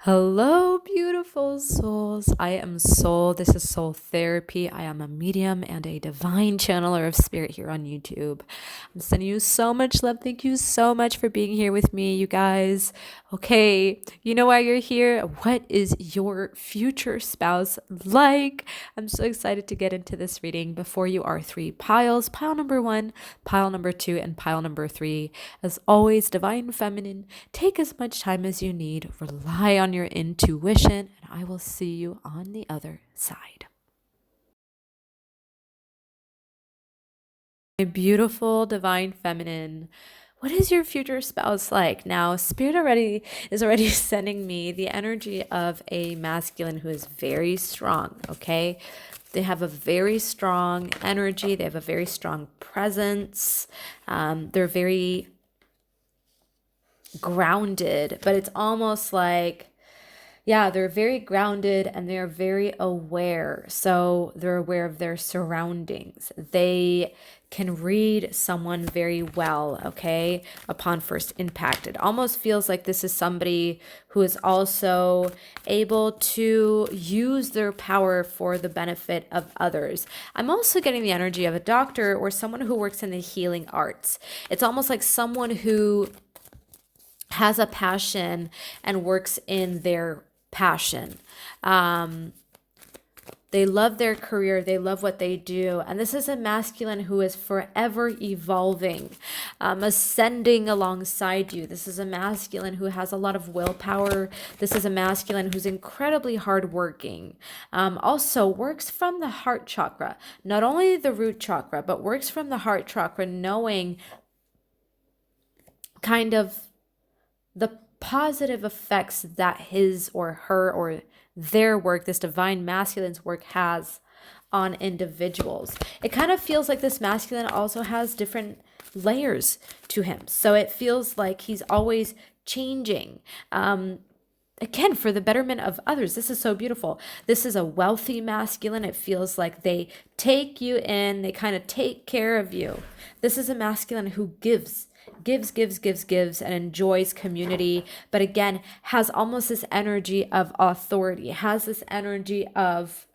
Hello, beautiful souls. I am Soul. This is Soul Therapy. I am a medium and a divine channeler of spirit here on YouTube. I'm sending you so much love. Thank you so much for being here with me, you guys. Okay, you know why you're here? What is your future spouse like? I'm so excited to get into this reading. Before you are three piles: pile number 1, pile number 2, and pile number 3. As always, divine feminine, take as much time as you need. Rely on your intuition, and I will see you on the other side. My beautiful divine feminine, what is your future spouse like? Now, Spirit is already sending me the energy of a masculine who is very strong, okay? They have a very strong energy. They have a very strong presence. They're very grounded, but it's almost like, yeah, they're very grounded and they're very aware. So they're aware of their surroundings. They can read someone very well, okay, upon first impact. It almost feels like this is somebody who is also able to use their power for the benefit of others. I'm also getting the energy of a doctor or someone who works in the healing arts. It's almost like someone who has a passion and works in their passion. They love their career. They love what they do. And this is a masculine who is forever evolving, ascending alongside you. This is a masculine who has a lot of willpower. This is a masculine who's incredibly hardworking. Also works from the heart chakra, not only the root chakra, but works from the heart chakra, knowing kind of the positive effects that his or her or their work, this divine masculine's work, has on individuals. It kind of feels like this masculine also has different layers to him. So it feels like he's always changing. Again, for the betterment of others. This is so beautiful. This is a wealthy masculine. It feels like they take you in, they kind of take care of you. This is a masculine who gives, and enjoys community, but again, has almost this energy of authority, has this energy of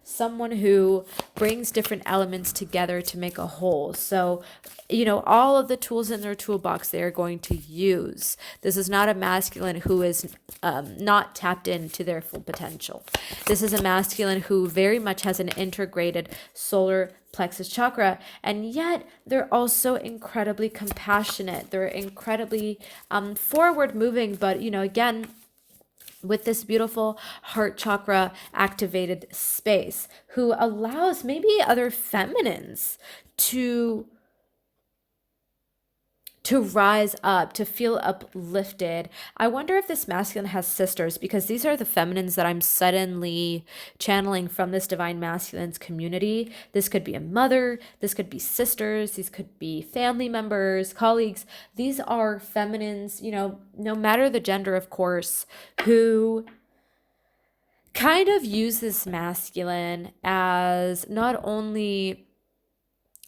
someone who brings different elements together to make a whole. So, all of the tools in their toolbox they are going to use. This is not a masculine who is not tapped into their full potential. This is a masculine who very much has an integrated solar plexus chakra, and yet they're also incredibly compassionate. They're incredibly forward moving, but again, with this beautiful heart chakra activated space, who allows maybe other feminines to rise up, to feel uplifted. I wonder if this masculine has sisters, because these are the feminines that I'm suddenly channeling from this divine masculine's community. This could be a mother, this could be sisters, these could be family members, colleagues. These are feminines, no matter the gender, of course, who kind of use this masculine as not only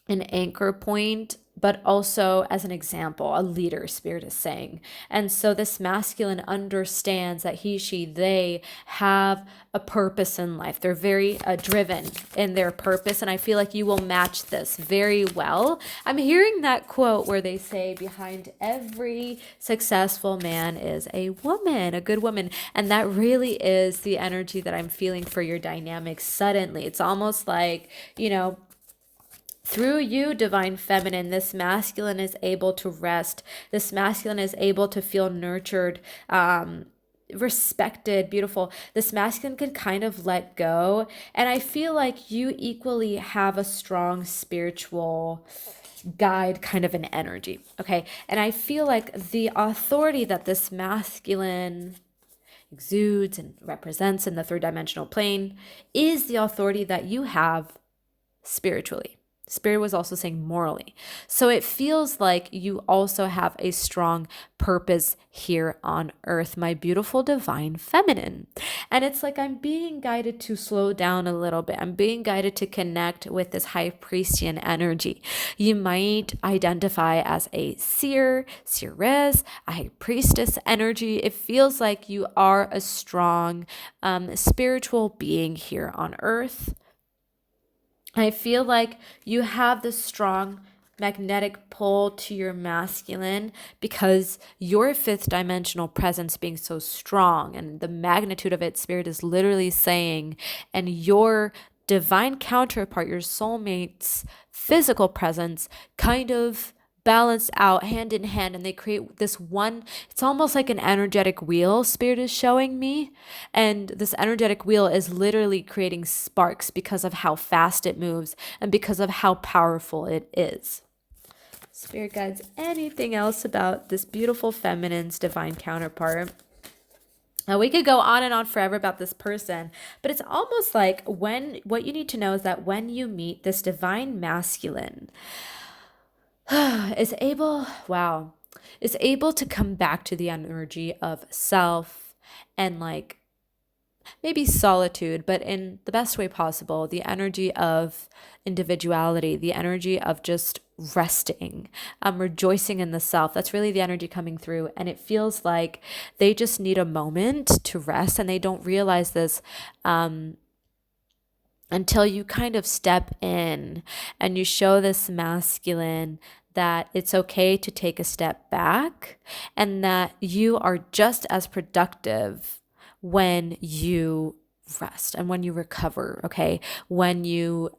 an anchor point, but also as an example, a leader, Spirit is saying. And so this masculine understands that he, she, they have a purpose in life. They're very driven in their purpose. And I feel like you will match this very well. I'm hearing that quote where they say, behind every successful man is a woman, a good woman. And that really is the energy that I'm feeling for your dynamics suddenly. It's almost like, through you, divine feminine, this masculine is able to rest. This masculine is able to feel nurtured, respected, beautiful. This masculine can kind of let go. And I feel like you equally have a strong spiritual guide kind of an energy. Okay. And I feel like the authority that this masculine exudes and represents in the third dimensional plane is the authority that you have spiritually. Spirit was also saying morally. So it feels like you also have a strong purpose here on earth, my beautiful divine feminine. And it's like I'm being guided to slow down a little bit. I'm being guided to connect with this high priestian energy. You might identify as a seer, seeress, a high priestess energy. It feels like you are a strong spiritual being here on earth. I feel like you have this strong magnetic pull to your masculine because your fifth dimensional presence being so strong and the magnitude of it, Spirit is literally saying, and your divine counterpart, your soulmate's physical presence kind of balance out hand in hand, and they create this one. It's almost like an energetic wheel, Spirit is showing me, and this energetic wheel is literally creating sparks because of how fast it moves and because of how powerful it is. Spirit guides, anything else about this beautiful feminine's divine counterpart? Now, we could go on and on forever about this person, but it's almost like what you need to know is that when you meet this divine masculine, is able to come back to the energy of self and like maybe solitude, but in the best way possible, the energy of individuality, the energy of just resting, rejoicing in the self. That's really the energy coming through. And it feels like they just need a moment to rest, and they don't realize this until you kind of step in and you show this masculine that it's okay to take a step back and that you are just as productive when you rest and when you recover, okay? When you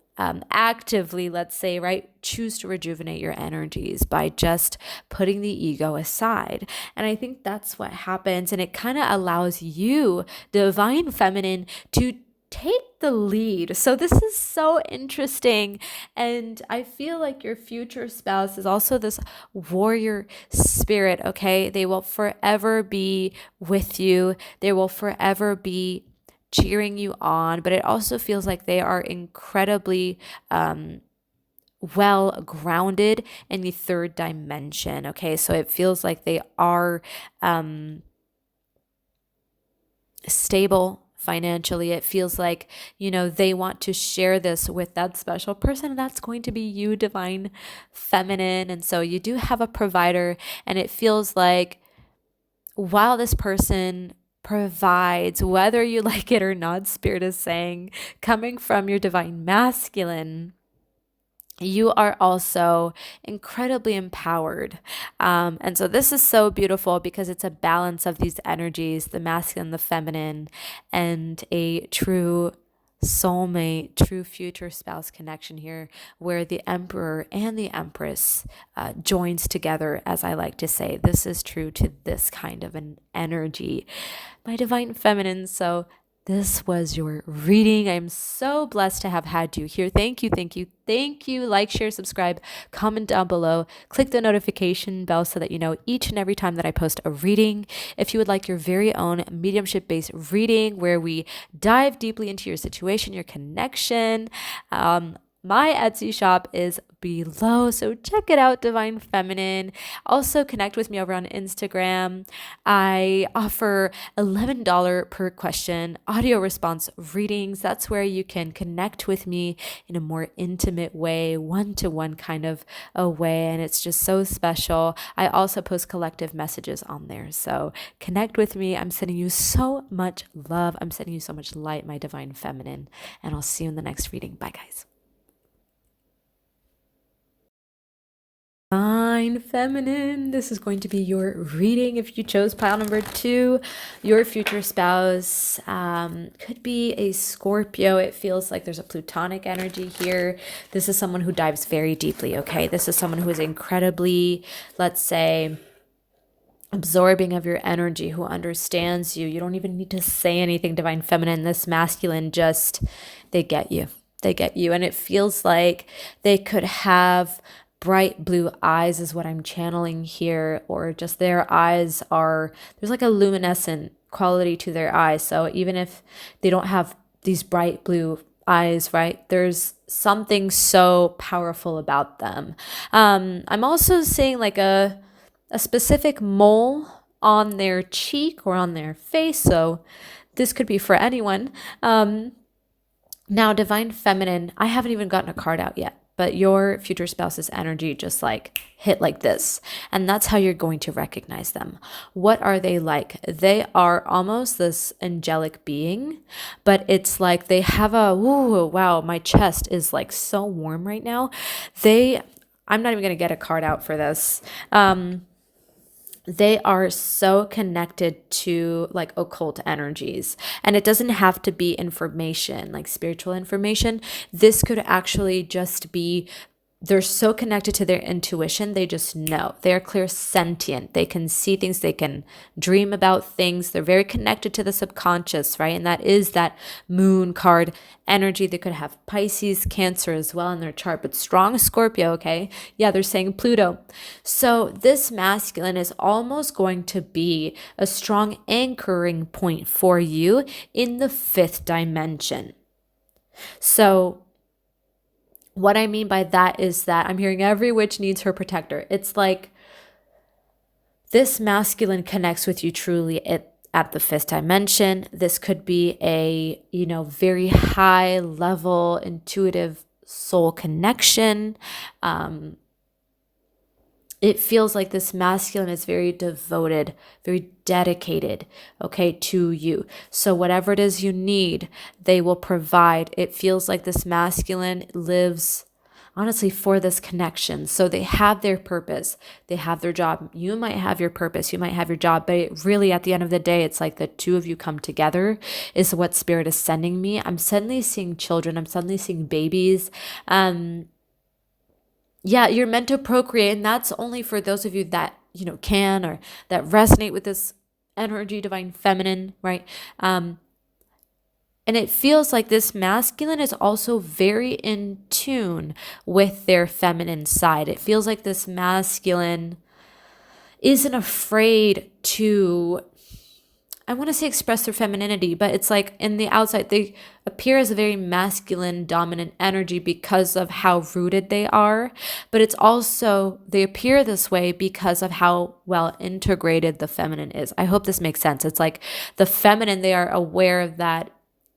actively, let's say, right, choose to rejuvenate your energies by just putting the ego aside. And I think that's what happens. And it kind of allows you, divine feminine, to take the lead. So this is so interesting. And I feel like your future spouse is also this warrior spirit, okay? They will forever be with you. They will forever be cheering you on, but it also feels like they are incredibly well grounded in the third dimension, okay? So it feels like they are stable financially. It feels like, they want to share this with that special person. That's going to be you, divine feminine. And so you do have a provider, and it feels like while this person provides, whether you like it or not, Spirit is saying, coming from your divine masculine, you are also incredibly empowered. And so this is so beautiful because it's a balance of these energies, the masculine, the feminine, and a true soulmate, true future spouse connection here, where the emperor and the empress joins together, as I like to say. This is true to this kind of an energy, my divine feminine. So this was your reading. I'm so blessed to have had you here. Thank you, thank you, thank you. Like, share, subscribe, comment down below. Click the notification bell so that you know each and every time that I post a reading. If you would like your very own mediumship-based reading where we dive deeply into your situation, your connection, my Etsy shop is below, so check it out, Divine Feminine. Also connect with me over on Instagram. I offer $11 per question audio response readings. That's where you can connect with me in a more intimate way, one-to-one kind of a way, and it's just so special. I also post collective messages on there, so connect with me. I'm sending you so much love. I'm sending you so much light, my Divine Feminine, and I'll see you in the next reading. Bye, guys. Divine Feminine, this is going to be your reading. If you chose pile number 2, your future spouse could be a Scorpio. It feels like there's a Plutonic energy here. This is someone who dives very deeply, okay? This is someone who is incredibly, let's say, absorbing of your energy, who understands you. You don't even need to say anything, Divine Feminine. This masculine just, they get you. They get you. And it feels like they could have bright blue eyes is what I'm channeling here, or just their eyes are, there's like a luminescent quality to their eyes. So even if they don't have these bright blue eyes, right? There's something so powerful about them. I'm also seeing like a specific mole on their cheek or on their face. So this could be for anyone. Now, divine feminine, I haven't even gotten a card out yet, but your future spouse's energy just like hit like this. And that's how you're going to recognize them. What are they like? They are almost this angelic being, but it's like they have a, ooh, wow, my chest is like so warm right now. I'm not even going to get a card out for this. They are so connected to like occult energies, and it doesn't have to be information, like spiritual information. This could actually just be they're so connected to their intuition. They just know. They're clairsentient. They can see things. They can dream about things. They're very connected to the subconscious, right? And that is that moon card energy. They could have Pisces, Cancer as well in their chart, but strong Scorpio, okay? Yeah, they're saying Pluto. So this masculine is almost going to be a strong anchoring point for you in the fifth dimension. So what I mean by that is that I'm hearing every witch needs her protector. It's like this masculine connects with you truly at the fifth dimension. This could be a, very high level intuitive soul connection. It feels like this masculine is very devoted, very dedicated, okay, to you. So whatever it is you need, they will provide. It feels like this masculine lives, honestly, for this connection. So they have their purpose. They have their job. You might have your purpose. You might have your job. But really, at the end of the day, it's like the two of you come together is what Spirit is sending me. I'm suddenly seeing children. I'm suddenly seeing babies. Yeah, you're meant to procreate, and that's only for those of you that, can or that resonate with this energy, divine feminine, right? And it feels like this masculine is also very in tune with their feminine side. It feels like this masculine isn't afraid to, I want to say express their femininity, but it's like in the outside, they appear as a very masculine, dominant energy because of how rooted they are. But it's also, they appear this way because of how well integrated the feminine is. I hope this makes sense. It's like the feminine, they are aware that,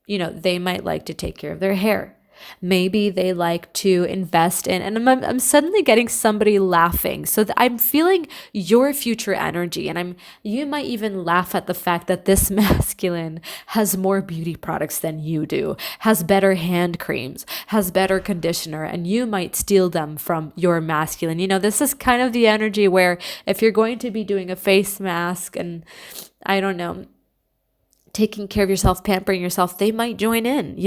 they might like to take care of their hair. Maybe they like to invest in, and I'm suddenly getting somebody laughing. So I'm feeling your future energy, and you might even laugh at the fact that this masculine has more beauty products than you do, has better hand creams, has better conditioner, and you might steal them from your masculine. This is kind of the energy where if you're going to be doing a face mask and I don't know, taking care of yourself, pampering yourself, they might join in,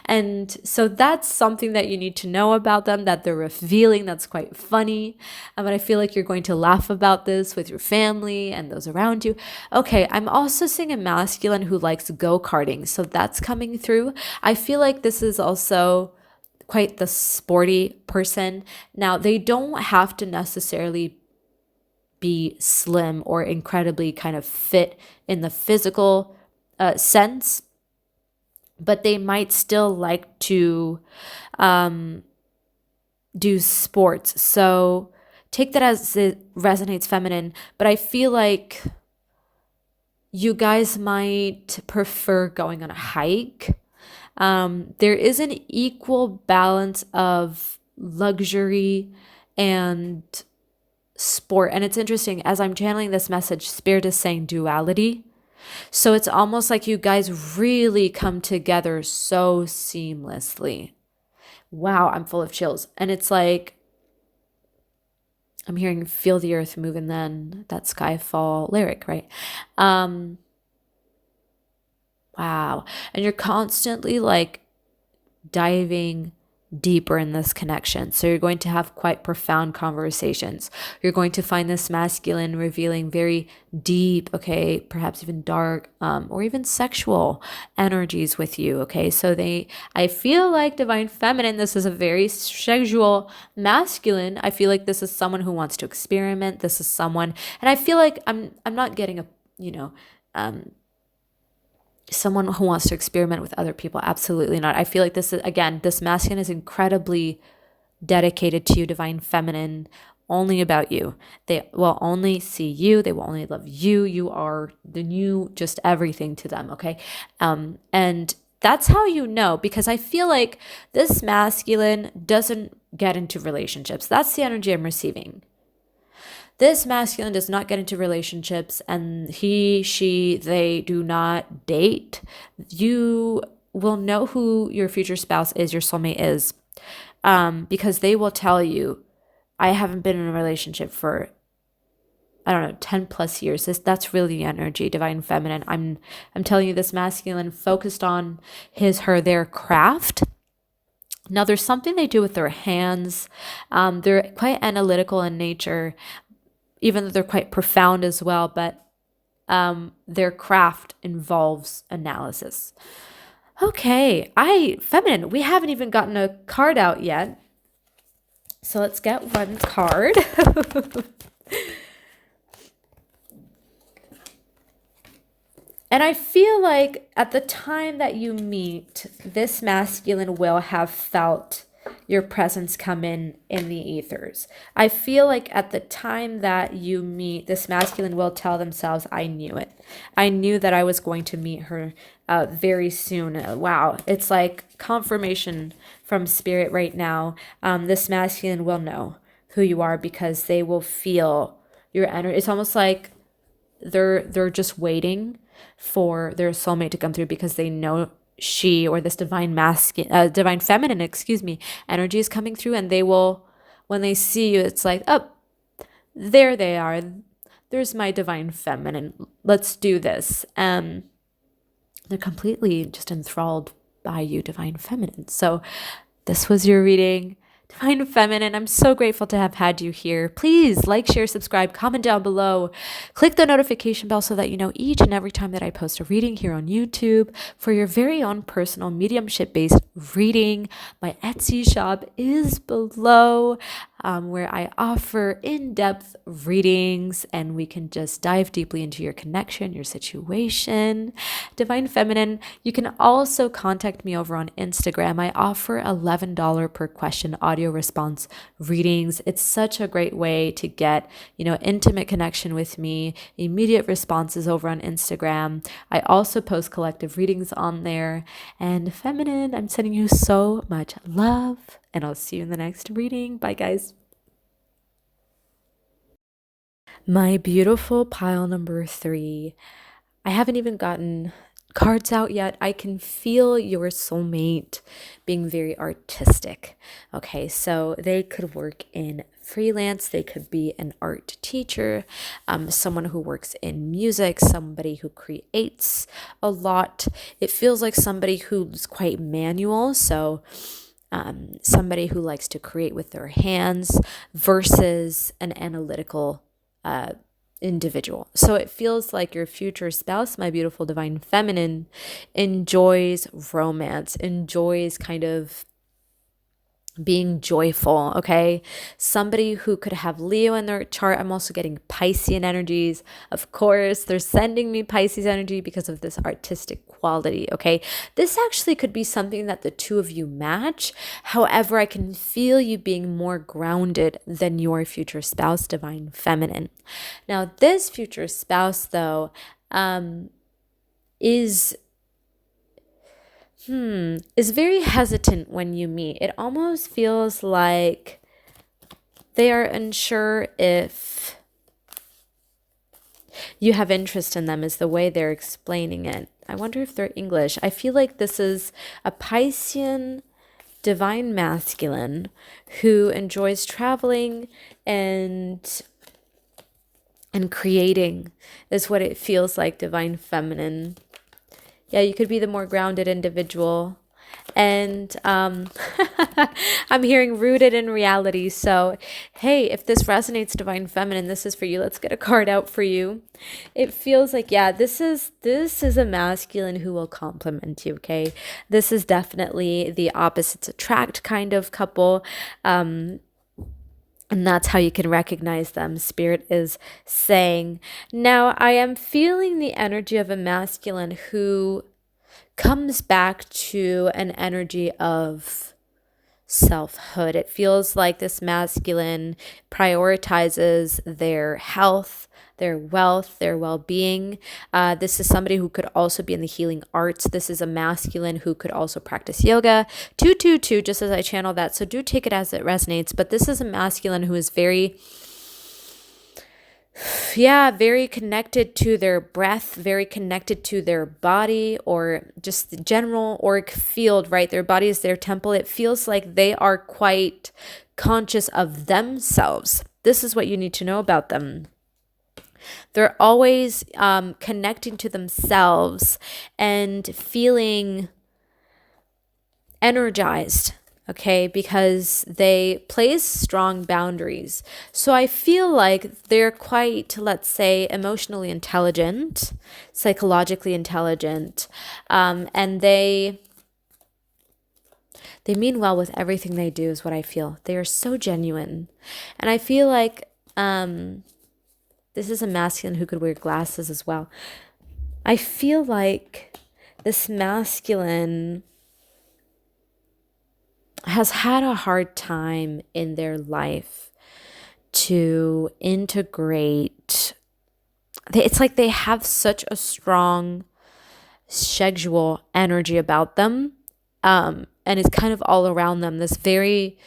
And so that's something that you need to know about them, that they're revealing. That's quite funny. But I feel like you're going to laugh about this with your family and those around you. Okay, I'm also seeing a masculine who likes go-karting. So that's coming through. I feel like this is also quite the sporty person. Now, they don't have to necessarily be slim or incredibly kind of fit in the physical sense, but they might still like to do sports. So take that as it resonates feminine, but I feel like you guys might prefer going on a hike. There is an equal balance of luxury and sport. And it's interesting, as I'm channeling this message, Spirit is saying duality. So it's almost like you guys really come together so seamlessly. Wow, I'm full of chills. And it's like, I'm hearing feel the earth move and then that skyfall lyric, right? Wow. And you're constantly like diving deeper in this connection. So you're going to have quite profound conversations. You're going to find this masculine revealing very deep, okay, perhaps even dark, or even sexual energies with you, okay? So I feel like divine feminine, this is a very sexual masculine. I feel like this is someone who wants to experiment. This is someone, and I feel like I'm not getting a, someone who wants to experiment with other people. Absolutely not. I feel like this is, again, this masculine is incredibly dedicated to you, divine feminine, only about you. They will only see you. They will only love you. You are the new, just everything to them. Okay. And that's how you know, because I feel like this masculine doesn't get into relationships. That's the energy I'm receiving. This masculine does not get into relationships, and he, she, they do not date. You will know who your future spouse is, your soulmate is, because they will tell you, I haven't been in a relationship for, I don't know, 10 plus years. That's really the energy, divine feminine. I'm telling you, this masculine focused on his, her, their craft. Now, there's something they do with their hands. They're quite analytical in nature, even though they're quite profound as well, but their craft involves analysis. Okay, feminine, we haven't even gotten a card out yet. So let's get one card. And I feel like at the time that you meet, this masculine will have felt your presence come in the ethers. I feel like at the time that you meet, this masculine will tell themselves, I knew it. I knew that I was going to meet her very soon. Wow. It's like confirmation from spirit right now. This masculine will know who you are because they will feel your energy. It's almost like they're just waiting for their soulmate to come through because they know she, or this divine feminine, energy is coming through, and they will, when they see you, it's like, oh, there they are. There's my divine feminine. Let's do this. They're completely just enthralled by you, divine feminine. So this was your reading, divine feminine. I'm so grateful to have had you here. Please like, share, subscribe, comment down below. Click the notification bell so that you know each and every time that I post a reading here on YouTube. For your very own personal mediumship-based reading, my Etsy shop is below, where I offer in-depth readings, and we can just dive deeply into your connection, your situation. Divine feminine, you can also contact me over on Instagram. I offer $11 per question audio response readings. It's such a great way to get, intimate connection with me, immediate responses over on Instagram. I also post collective readings on there. And feminine, I'm sending you so much love, and I'll see you in the next reading. Bye, guys. My beautiful pile number 3. I haven't even gotten cards out yet. I can feel your soulmate being very artistic. Okay, so they could work in freelance. They could be an art teacher, someone who works in music, somebody who creates a lot. It feels like somebody who's quite manual. So somebody who likes to create with their hands versus an analytical individual. So it feels like your future spouse, my beautiful divine feminine, enjoys romance, enjoys kind of being joyful. Okay, somebody who could have Leo in their chart. I'm also getting Piscean energies. Of course, they're sending me Pisces energy because of this artistic quality. Okay, this actually could be something that the two of you match. However, I can feel you being more grounded than your future spouse, divine feminine. Now, this future spouse, though, is very hesitant when you meet. It almost feels like they are unsure if you have interest in them, is the way they're explaining it. I wonder if they're English. I feel like this is a Piscean divine masculine who enjoys traveling and creating, is what it feels like, divine feminine. Yeah, you could be the more grounded individual. And I'm hearing rooted in reality. So, hey, if this resonates, divine feminine, this is for you. Let's get a card out for you. It feels like, yeah, this is a masculine who will complement you, okay? This is definitely the opposites attract kind of couple. And that's how you can recognize them. Spirit is saying, now I am feeling the energy of a masculine who comes back to an energy of selfhood. It feels like this masculine prioritizes their health, their wealth, their well-being. This is somebody who could also be in the healing arts. This is a masculine who could also practice yoga. 222, just as I channel that. So do take it as it resonates. But this is a masculine who is very connected to their breath, very connected to their body, or just the general auric field, right? Their body is their temple. It feels like they are quite conscious of themselves. This is what you need to know about them. They're always connecting to themselves and feeling energized, okay, because they place strong boundaries. So I feel like they're quite, let's say, emotionally intelligent, psychologically intelligent, and they mean well with everything they do, is what I feel. They are so genuine. And I feel like this is a masculine who could wear glasses as well. I feel like this masculine has had a hard time in their life to integrate. It's like they have such a strong sexual energy about them, and it's kind of all around them. This very,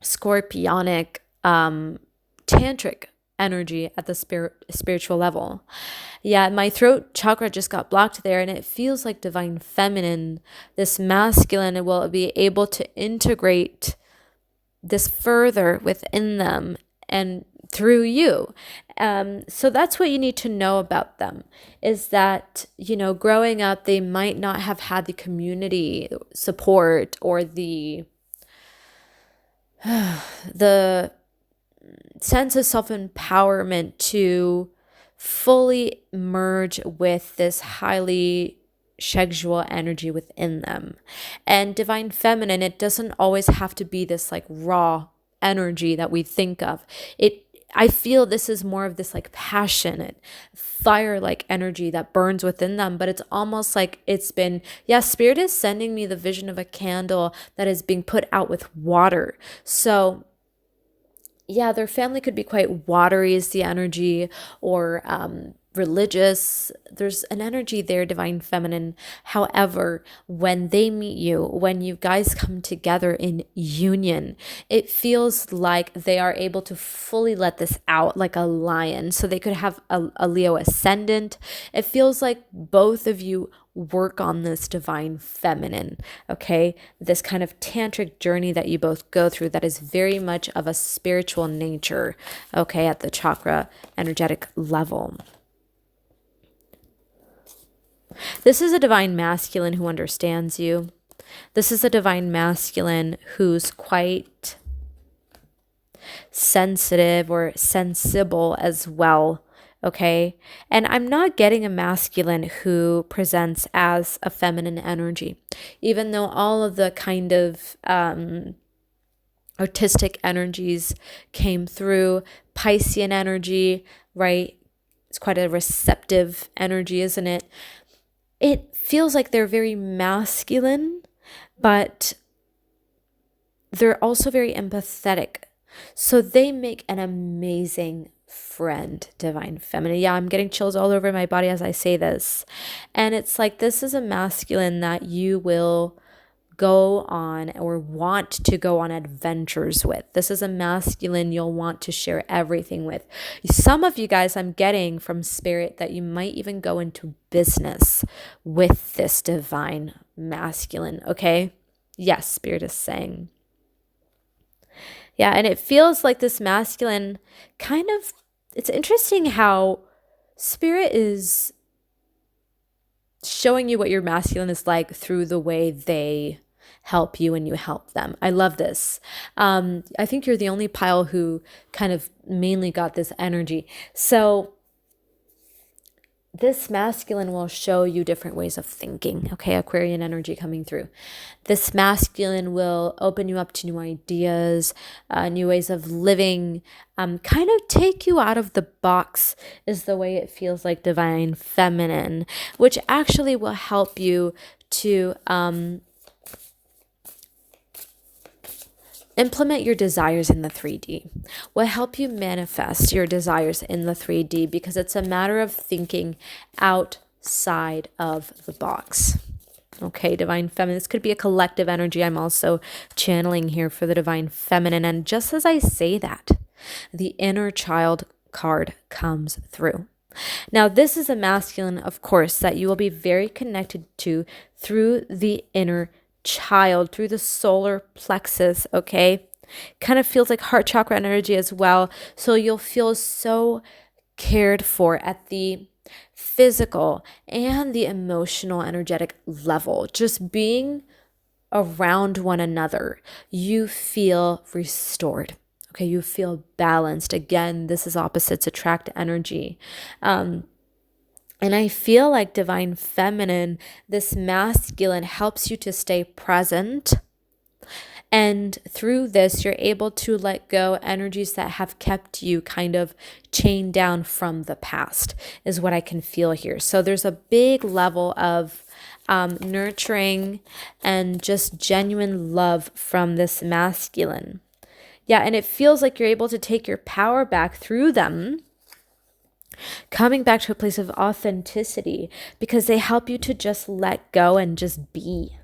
scorpionic, tantric energy at the spiritual level. Yeah, my throat chakra just got blocked there, and it feels like divine feminine, this masculine, will be able to integrate this further within them and through you. So that's what you need to know about them, is that, growing up, they might not have had the community support or the sense of self-empowerment to fully merge with this highly sexual energy within them. And divine feminine, it doesn't always have to be this like raw energy that we think of. I feel this is more of this like passionate, fire-like energy that burns within them, but it's almost like Spirit is sending me the vision of a candle that is being put out with water. So yeah, their family could be quite watery is the energy, or religious. There's an energy there, divine feminine. However, when they meet you, when you guys come together in union, it feels like they are able to fully let this out like a lion. So they could have a Leo ascendant. It feels like both of you work on this divine feminine, okay? This kind of tantric journey that you both go through that is very much of a spiritual nature, okay, at the chakra energetic level. This is a divine masculine who understands you. This is a divine masculine who's quite sensitive or sensible as well, okay? And I'm not getting a masculine who presents as a feminine energy, even though all of the kind of artistic energies came through. Piscean energy, right? It's quite a receptive energy, isn't it? It feels like they're very masculine, but they're also very empathetic. So they make an amazing friend, divine feminine. Yeah, I'm getting chills all over my body as I say this. And it's like, this is a masculine that you will go on or want to go on adventures with. This is a masculine you'll want to share everything with. Some of you guys, I'm getting from Spirit that you might even go into business with this divine masculine, okay? Yes, Spirit is saying. Yeah, and it feels like this masculine kind of, it's interesting how Spirit is showing you what your masculine is like through the way they help you and you help them. I love this. I think you're the only pile who kind of mainly got this energy. So this masculine will show you different ways of thinking. Okay, Aquarian energy coming through. This masculine will open you up to new ideas, new ways of living, kind of take you out of the box, is the way it feels like divine feminine, which actually will help you to implement your desires in the 3D. Will help you manifest your desires in the 3D, because it's a matter of thinking outside of the box. Okay, divine feminine. This could be a collective energy I'm also channeling here for the divine feminine. And just as I say that, the inner child card comes through. Now, this is a masculine, of course, that you will be very connected to through the inner child, through the solar plexus, okay? Kind of feels like heart chakra energy as well. So you'll feel so cared for at the physical and the emotional, energetic level. Just being around one another, you feel restored. Okay, you feel balanced. Again, this is opposites attract energy. And I feel like divine feminine, this masculine helps you to stay present. And through this, you're able to let go energies that have kept you kind of chained down from the past, is what I can feel here. So there's a big level of nurturing and just genuine love from this masculine. Yeah, and it feels like you're able to take your power back through them, coming back to a place of authenticity, because they help you to just let go and just be,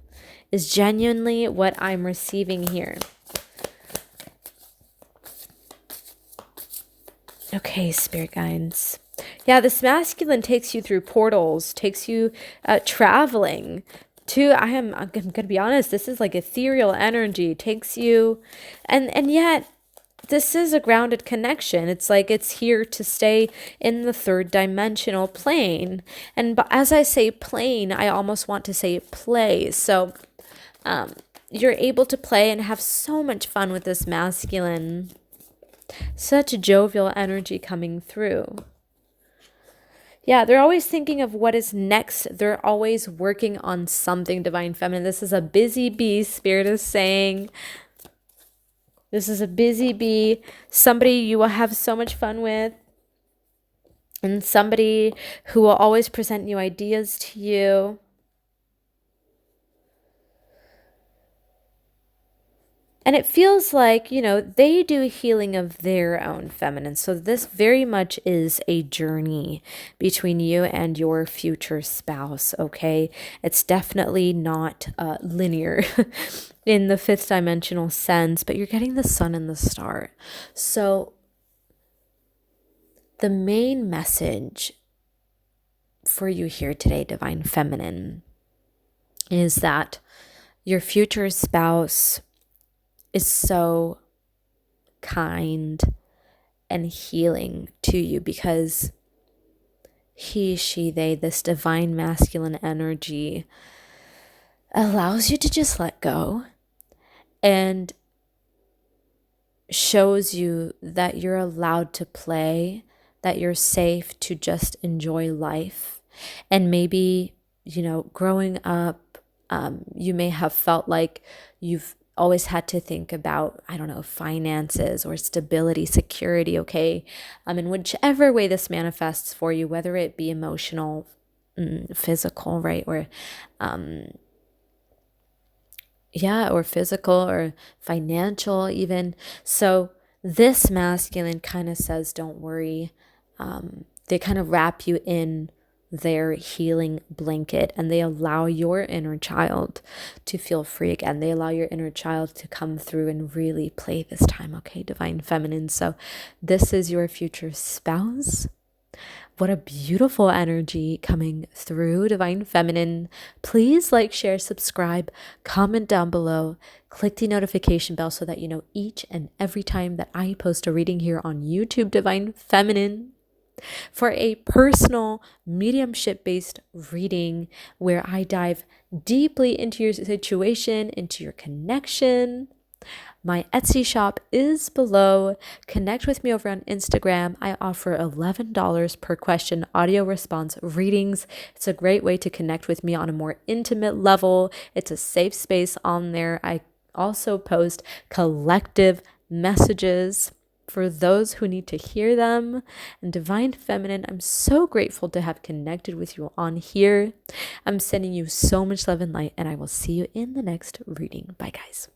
is genuinely what I'm receiving here. Okay, spirit guides. Yeah, this masculine takes you through portals, takes you traveling to, I'm going to be honest, this is like ethereal energy, takes you, and yet this is a grounded connection. It's like it's here to stay in the third dimensional plane. And as I say plane, I almost want to say play. So you're able to play and have so much fun with this masculine. Such a jovial energy coming through. Yeah, they're always thinking of what is next. They're always working on something, divine feminine. This is a busy bee, spirit is saying. This is a busy bee, somebody you will have so much fun with, and somebody who will always present new ideas to you. And it feels like, you know, they do healing of their own feminine. So this very much is a journey between you and your future spouse, okay? It's definitely not linear in the fifth dimensional sense, but you're getting the sun and the star. So the main message for you here today, divine feminine, is that your future spouse is so kind and healing to you, because he, she, they, this divine masculine energy allows you to just let go and shows you that you're allowed to play, that you're safe to just enjoy life. And maybe, you know, growing up, you may have felt like you've always had to think about, I don't know, finances or stability, security, okay? In whichever way this manifests for you, whether it be emotional, physical, right? Or, or physical or financial even. So this masculine kind of says, don't worry. They kind of wrap you in their healing blanket, and they allow your inner child to feel free again. They allow your inner child to come through and really play this time, okay, divine feminine. So this is your future spouse. What a beautiful energy coming through, divine feminine. Please like, share, subscribe, comment down below, click the notification bell so that you know each and every time that I post a reading here on YouTube, divine feminine, for a personal mediumship-based reading where I dive deeply into your situation, into your connection. My Etsy shop is below. Connect with me over on Instagram. I offer $11 per question audio response readings. It's a great way to connect with me on a more intimate level. It's a safe space on there. I also post collective messages for those who need to hear them. And Divine Feminine, I'm so grateful to have connected with you on here. I'm sending you so much love and light, and I will see you in the next reading. Bye, guys.